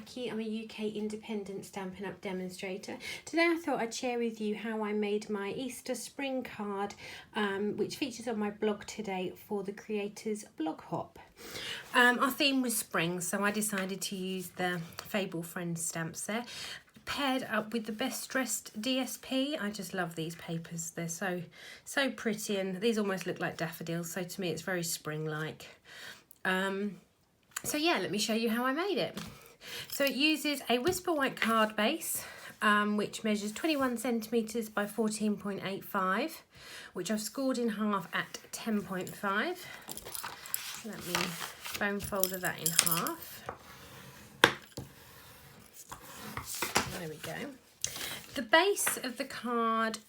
Mackie. I'm a UK independent Stampin' Up demonstrator. Today I thought I'd share with you how I made my Easter spring card, which features on my blog today for the creators blog hop. Our theme was spring, so I decided to use the Fable Friends stamps there, paired up with the Best Dressed DSP. I just love these papers. They're so pretty, and these almost look like daffodils, so to me it's very spring-like. So yeah, let me show you how I made it. So it uses a Whisper White card base, which measures 21 centimetres by 14.85, which I've scored in half at 10.5. Let me foam folder that in half. There we go. The base of the card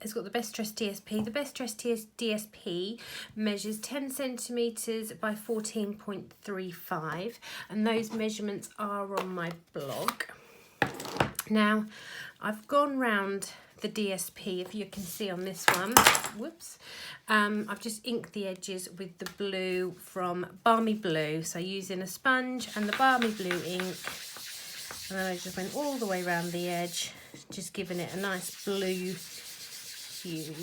has got the Best Dressed DSP. The Best Dressed DSP measures 10 centimetres by 14.35, and those measurements are on my blog. Now, I've gone round the DSP, if you can see on this one. Whoops. I've just inked the edges with the blue from Balmy Blue, so using a sponge and the Balmy Blue ink. And then I just went all the way around the edge, just giving it a nice blue hue.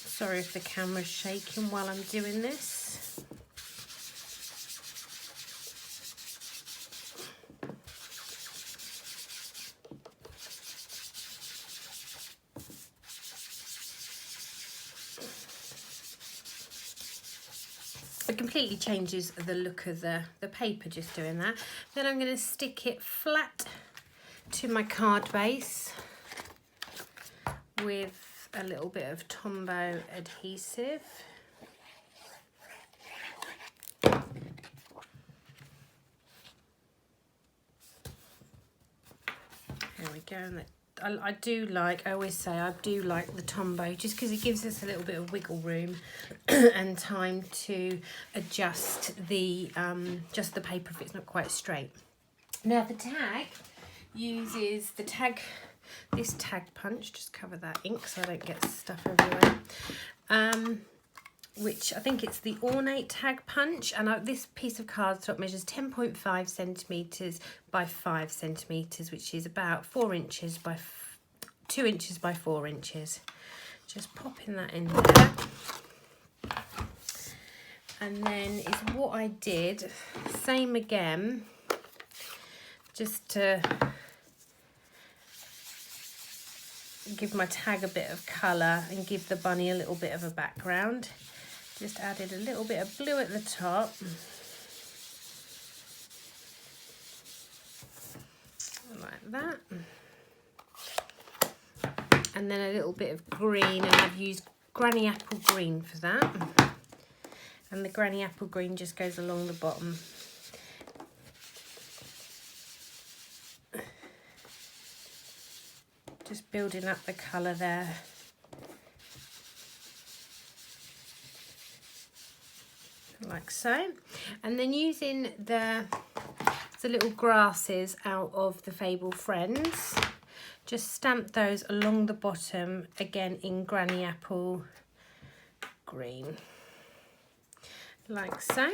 Sorry if the camera's shaking while I'm doing this. It completely changes the look of the paper just doing that. Then I'm going to stick it flat to my card base with a little bit of Tombow adhesive. There we go. And I do like, I always say I do like the Tombow just because it gives us a little bit of wiggle room and time to adjust the paper if it's not quite straight. Now the tag uses this tag punch, just cover that ink so I don't get stuff everywhere, which I think it's the Ornate tag punch, and this piece of cardstock measures 10.5 centimetres by 5 centimetres, which is about 4 inches by 2 inches by 4 inches. Just popping that in there. And then is what I did, same again, just to give my tag a bit of colour and give the bunny a little bit of a background. Just added a little bit of blue at the top. Like that. And then a little bit of green, and I've used Granny Apple Green for that. And the Granny Apple Green just goes along the bottom. Just building up the colour there. Like so. And then using the little grasses out of the Fable Friends, just stamp those along the bottom, again in Granny Apple Green. Like so.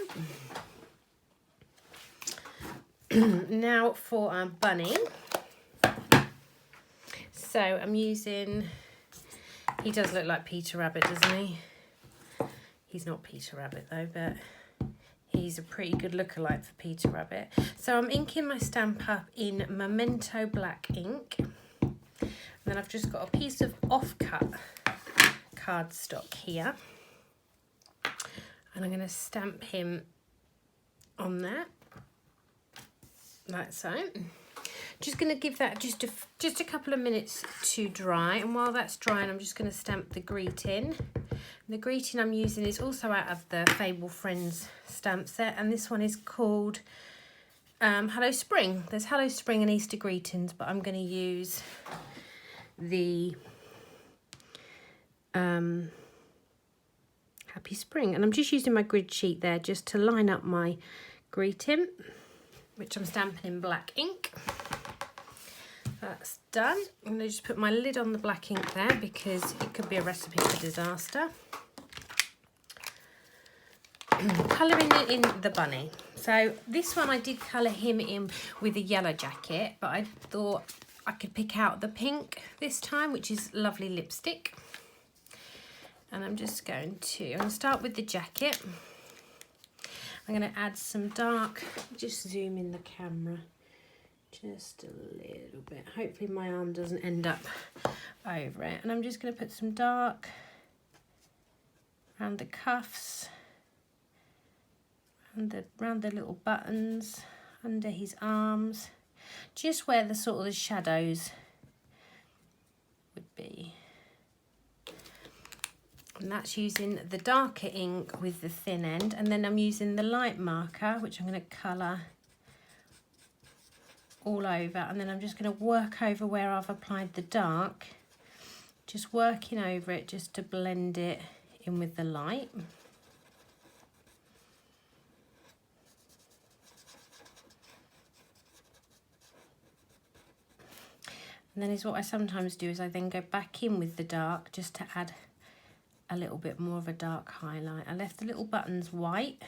Now for our bunny. So I'm using, he does look like Peter Rabbit, doesn't he? He's not Peter Rabbit though, but he's a pretty good lookalike for Peter Rabbit. So I'm inking my Stamp Up in Memento black ink. And then I've just got a piece of off-cut cardstock here. And I'm going to stamp him on there, like so. Just going to give that just a couple of minutes to dry, and while that's drying I'm just going to stamp the greeting. The greeting I'm using is also out of the Fable Friends stamp set, and this one is called Hello Spring. There's Hello Spring and Easter greetings, but I'm going to use the Happy Spring, and I'm just using my grid sheet there just to line up my greeting, which I'm stamping in black ink. That's done. I'm going to just put my lid on the black ink there because it could be a recipe for disaster. Colouring in the bunny. So this one I did colour him in with a yellow jacket, but I thought I could pick out the pink this time, which is lovely lipstick. And I'm just going to start with the jacket. I'm going to add some dark, just zoom in the camera. Just a little bit. Hopefully my arm doesn't end up over it. And I'm just going to put some dark around the cuffs, and around the little buttons, under his arms, just where the sort of the shadows would be. And that's using the darker ink with the thin end. And then I'm using the light marker, which I'm going to colour all over, and then I'm just going to work over where I've applied the dark, just working over it just to blend it in with the light. And then is what I sometimes do is I then go back in with the dark just to add a little bit more of a dark highlight. I left the little buttons white.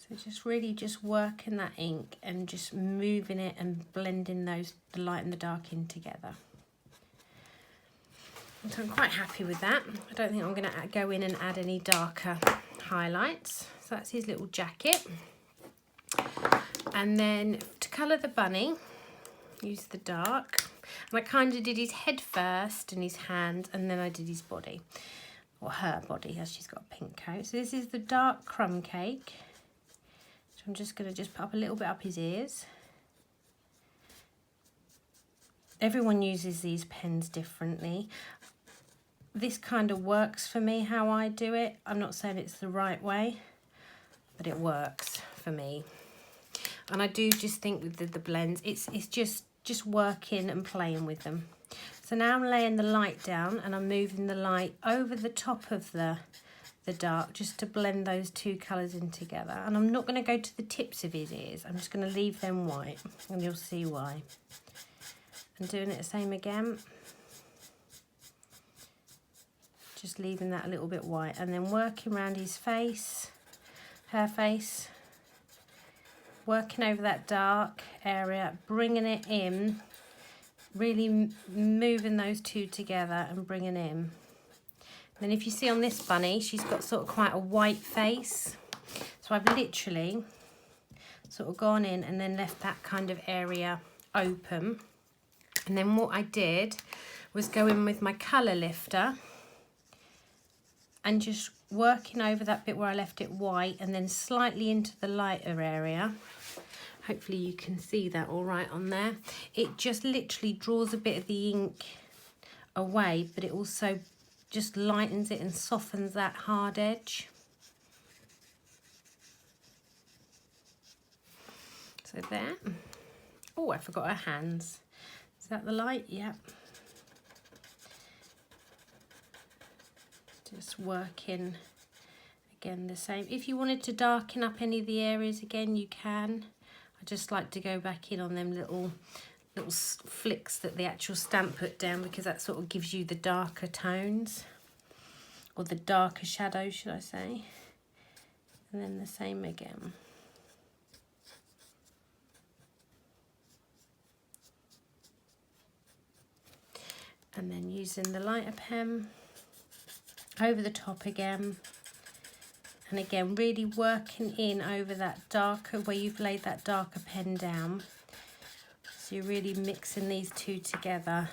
So just really just working that ink and just moving it and blending the light and the dark in together. So I'm quite happy with that. I don't think I'm going to go in and add any darker highlights. So that's his little jacket. And then to colour the bunny, use the dark. And I kind of did his head first and his hand, and then I did his body, or her body, as she's got a pink coat. So this is the dark crumb cake. I'm just going to just put up a little bit up his ears. Everyone uses these pens differently. This kind of works for me how I do it. I'm not saying it's the right way, but it works for me. And I do just think with the blends, it's just working and playing with them. So now I'm laying the light down and I'm moving the light over the top of the dark just to blend those two colours in together. And I'm not going to go to the tips of his ears. I'm just going to leave them white, and you'll see why. And doing it the same again. Just leaving that a little bit white, and then working around his face, her face, working over that dark area, bringing it in, really moving those two together and bringing in. Then if you see on this bunny, she's got sort of quite a white face. So I've literally sort of gone in and then left that kind of area open. And then what I did was go in with my colour lifter and just working over that bit where I left it white and then slightly into the lighter area. Hopefully you can see that all right on there. It just literally draws a bit of the ink away, but it also just lightens it and softens that hard edge. So there. Oh, I forgot her hands. Is that the light? Yeah. Just working again the same. If you wanted to darken up any of the areas again, you can. I just like to go back in on them little flicks that the actual stamp put down, because that sort of gives you the darker tones, or the darker shadows, should I say. And then the same again. And then using the lighter pen over the top again. And again, really working in over that darker, where you've laid that darker pen down. So you're really mixing these two together.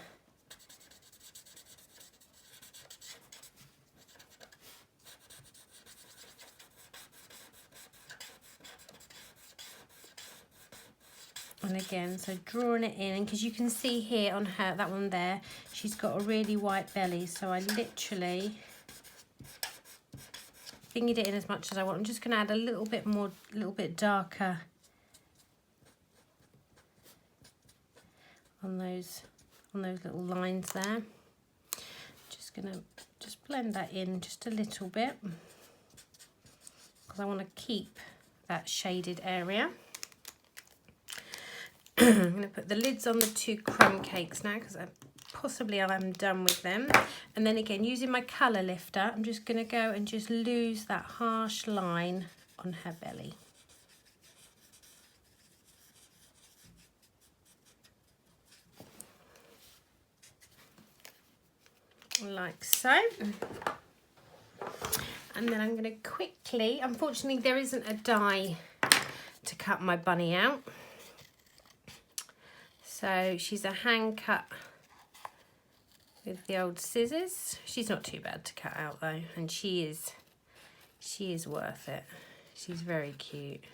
And again, so drawing it in, because you can see here on her, that one there, she's got a really white belly. So I literally fingered it in as much as I want. I'm just going to add a little bit more, a little bit darker on those little lines there. Just going to just blend that in just a little bit, because I want to keep that shaded area. I'm going to put the lids on the 2 crumb cakes now because possibly I'm done with them. And then again, using my colour lifter, I'm just going to go and just lose that harsh line on her belly. Like so. And then I'm going to quickly, unfortunately there isn't a die to cut my bunny out. So she's a hand cut with the old scissors. She's not too bad to cut out though, and she is worth it. She's very cute.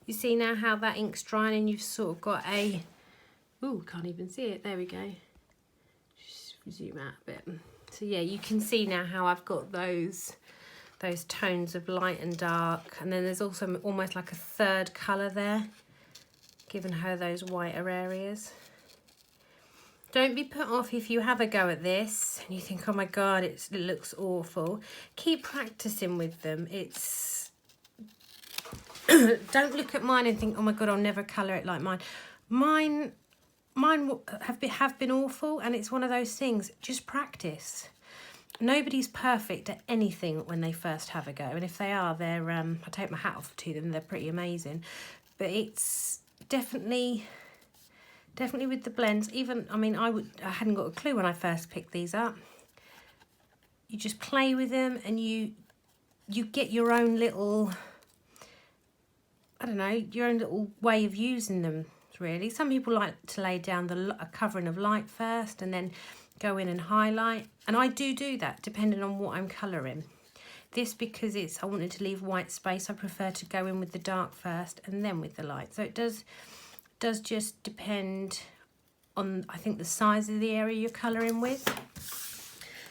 You see now how that ink's drying and you've sort of got a, ooh, can't even see it, there we go. Just zoom out a bit. So yeah, you can see now how I've got those tones of light and dark, and then there's also almost like a third colour there, giving her those whiter areas. Don't be put off if you have a go at this and you think, oh my god, it looks awful. Keep practicing with them. It's don't look at mine and think, oh my god, I'll never colour it like mine. Mine have been awful, and it's one of those things, just practice. Nobody's perfect at anything when they first have a go, and if they are, they're I take my hat off to them, they're pretty amazing. But it's definitely with the blends, even, I mean, I hadn't got a clue when I first picked these up. You just play with them and you get your own little, I don't know, your own little way of using them, really. Some people like to lay down a covering of light first and then go in and highlight, and I do that depending on what I'm colouring. This, because I wanted to leave white space, I prefer to go in with the dark first and then with the light. So it does just depend on, I think, the size of the area you're colouring with.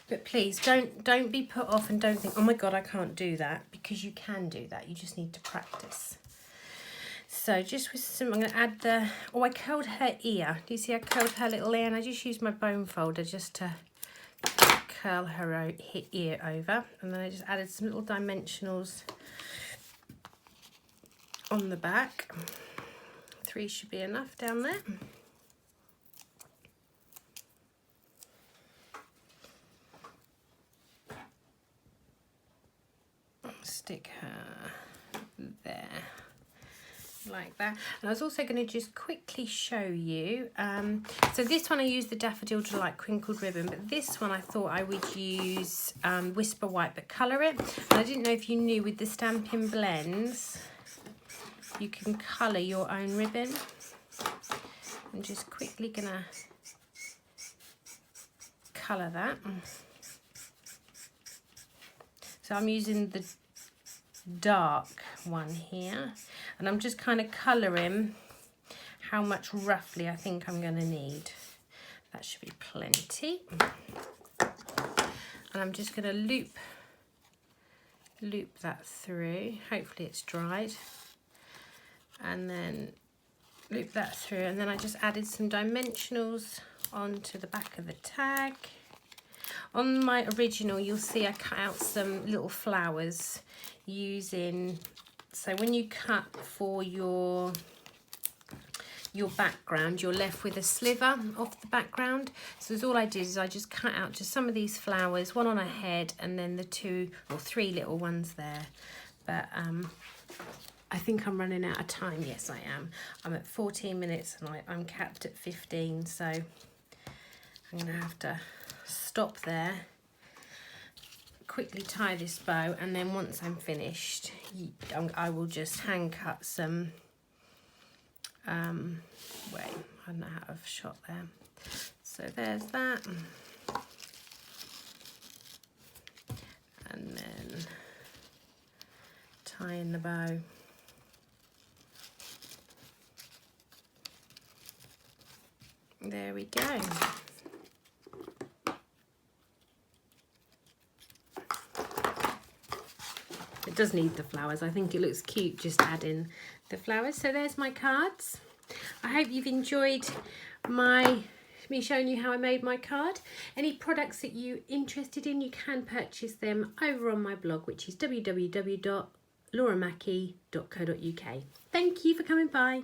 But please don't be put off and don't think, oh my god, I can't do that, because you can do that. You just need to practice. So just with some, I'm going to add I curled her ear. Do you see I curled her little ear? And I just used my bone folder just to curl her ear over. And then I just added some little dimensionals on the back. 3 should be enough down there. Stick her there. Like that. And I was also going to just quickly show you, so this one I used the Daffodil Delight crinkled ribbon, but this one I thought I would use Whisper White but colour it. And I didn't know if you knew, with the Stampin Blends you can colour your own ribbon. I'm just quickly going to colour that. So I'm using the dark one here, and I'm just kind of colouring how much roughly I think I'm going to need. That should be plenty. And I'm just going to loop that through. Hopefully it's dried. And then loop that through, and then I just added some dimensionals onto the back of the tag. On my original, you'll see I cut out some little flowers using, so when you cut for your background, you're left with a sliver off the background. So all I did is I just cut out just some of these flowers, one on her head and then the 2 or 3 little ones there. But I think I'm running out of time. Yes, I am. I'm at 14 minutes and I'm capped at 15, so I'm gonna have to stop there, quickly tie this bow, and then once I'm finished, I will just hand cut some, wait, I don't know how I've shot there. So there's that. And then tie in the bow. There we go. It does need the flowers. I think it looks cute just adding the flowers. So there's my cards. I hope you've enjoyed me showing you how I made my card. Any products that you're interested in, you can purchase them over on my blog, which is lauramackie.co.uk. Thank you for coming by.